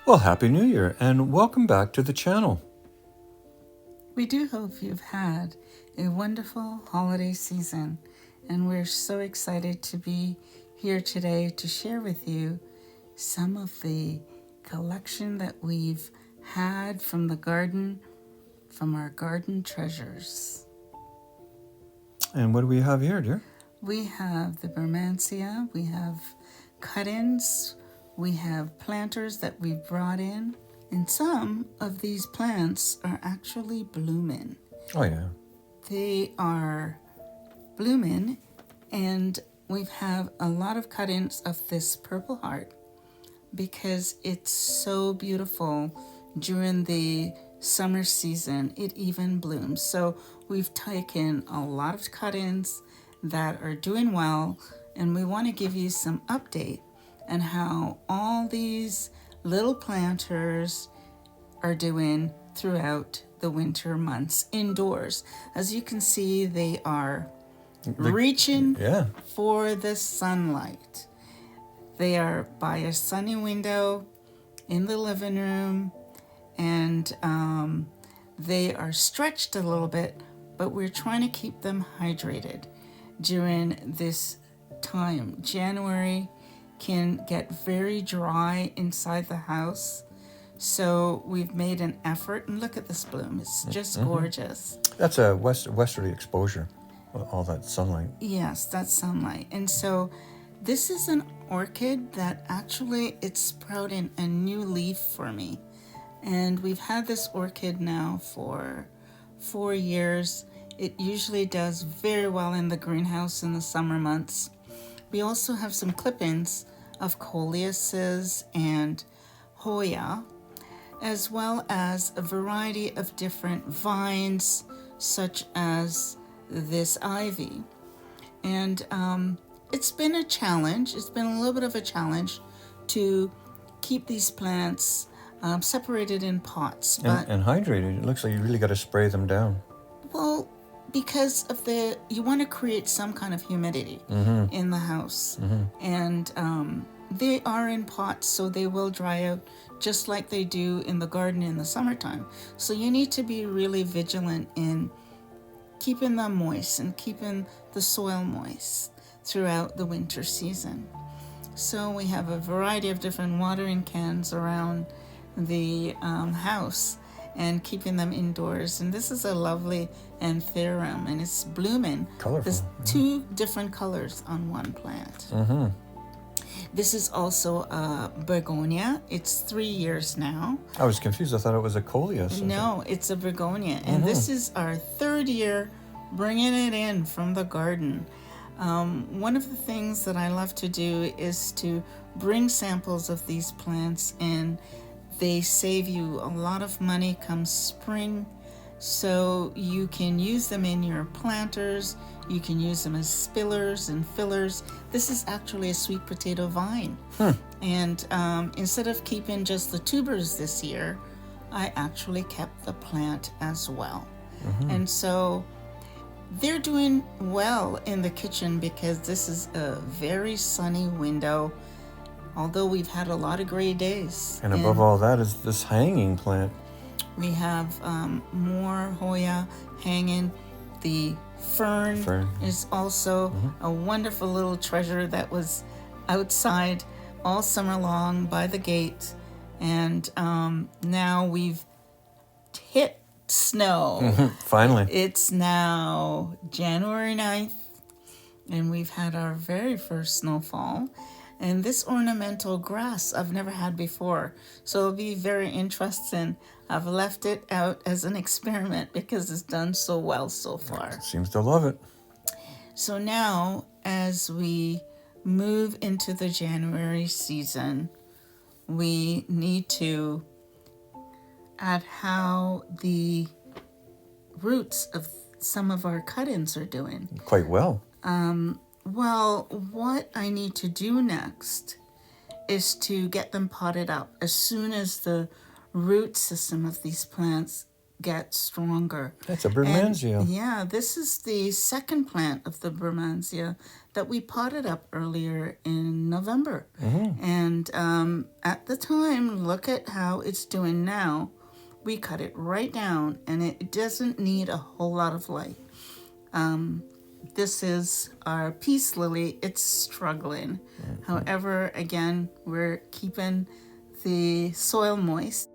Well, Happy New Year and welcome back to the channel. We do hope you've had a wonderful holiday season, and we're so excited to be here today to share with you some of the collection that we've had from the garden, from our garden treasures. And what do we have here, dear? We have the Bermansia, we have cut-ins, we have planters that we brought in, and some of these plants are actually blooming. Oh, yeah. They are blooming, and we have a lot of cut-ins of this purple heart because it's so beautiful during the summer season. It even blooms. So we've taken a lot of cut-ins that are doing well, and we want to give you some update on how all these little planters are doing throughout the winter months indoors. As you can see, they are reaching for the sunlight. They are by a sunny window in the living room, and they are stretched a little bit, but we're trying to keep them hydrated during this time. January can get very dry inside the house, so we've made an effort, and look at this bloom. It's just gorgeous. That's a westerly exposure, all that sunlight. Yes, that's sunlight. And so this is an orchid that actually it's sprouting a new leaf for me. And we've had this orchid now for 4 years. It usually does very well in the greenhouse in the summer months. We also have some clippings of coleuses and Hoya, as well as a variety of different vines, such as this ivy. And it's been a challenge. It's been a little bit of a challenge to keep these plants separated in pots. And hydrated. It looks like you really got to spray them down. Well, because of you want to create some kind of humidity in the house. And they are in pots, so they will dry out just like they do in the garden in the summertime. So you need to be really vigilant in keeping them moist and keeping the soil moist throughout the winter season. So we have a variety of different watering cans around the house and keeping them indoors. And this is a lovely anthurium, and it's blooming. Colorful. There's 2 different colors on one plant. This is also a begonia. It's 3 years now. I was confused. I thought it was a coleus. No, it's a begonia. And this is our 3rd year bringing it in from the garden. One of the things that I love to do is to bring samples of these plants in. They save you a lot of money come spring, so you can use them in your planters. You can use them as spillers and fillers. This is actually a sweet potato vine. And instead of keeping just the tubers this year, I actually kept the plant as well. And so they're doing well in the kitchen because this is a very sunny window, although we've had a lot of gray days. And above all that is this hanging plant. We have more Hoya hanging. The fern is also a wonderful little treasure that was outside all summer long by the gate. And now we've hit snow. Finally. It's now January 9th, and we've had our very first snowfall. And this ornamental grass I've never had before, so it'll be very interesting. I've left it out as an experiment because it's done so well so far. Seems to love it. So now, as we move into the January season, we need to add how the roots of some of our cut-ins are doing. Quite well. Well, what I need to do next is to get them potted up. As soon as the root system of these plants get stronger. That's a Bermansia. Yeah, this is the second plant of the Bermansia that we potted up earlier in November. And at the time, look at how it's doing now. We cut it right down, and it doesn't need a whole lot of light. This is our peace lily. It's struggling. However, again, we're keeping the soil moist.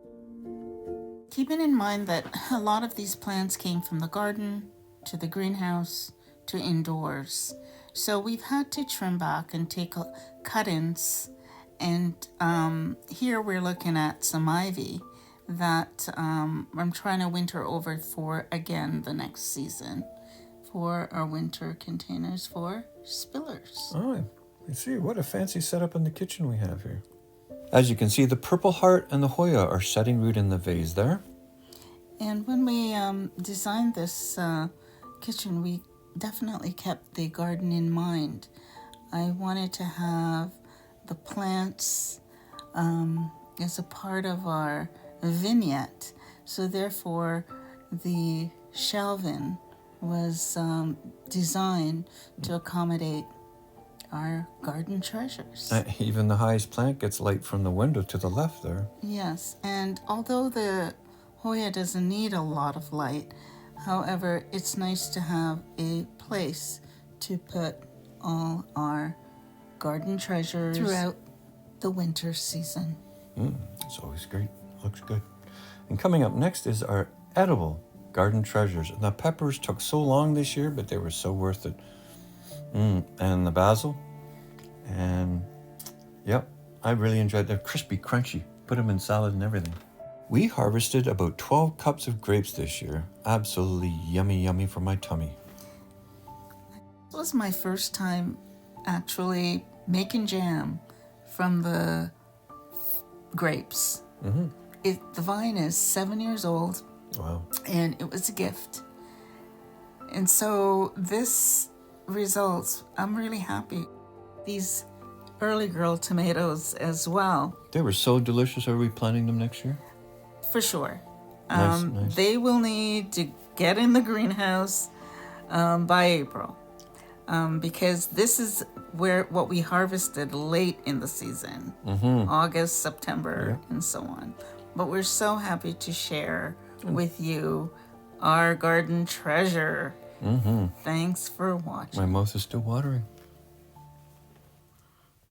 Keeping in mind that a lot of these plants came from the garden to the greenhouse to indoors. So we've had to trim back and take cut-ins. And here we're looking at some ivy that I'm trying to winter over for again the next season for our winter containers for spillers. Oh, I see. What a fancy setup in the kitchen we have here. As you can see, the purple heart and the Hoya are setting root in the vase there. And when we designed this kitchen, we definitely kept the garden in mind. I wanted to have the plants as a part of our vignette. So therefore, the shelving was designed to accommodate our garden treasures. Even the highest plant gets light from the window to the left there. Yes, and although the Hoya doesn't need a lot of light, however, it's nice to have a place to put all our garden treasures throughout the winter season. It's always great. Looks good. And coming up next is our edible garden treasures. The peppers took so long this year, but they were so worth it. And the basil. And yep, I really enjoyed them. Crispy, crunchy. Put them in salad and everything. We harvested about 12 cups of grapes this year. Absolutely yummy, yummy for my tummy. This was my first time actually making jam from the grapes. The vine is 7 years old. Wow. And it was a gift. And so this results, I'm really happy. These early girl tomatoes as well. They were so delicious. Are we planting them next year? For sure. Nice. They will need to get in the greenhouse by April. Because this is what we harvested late in the season. August, September, and so on. But we're so happy to share with you our garden treasure. Thanks for watching. My mouth is still watering.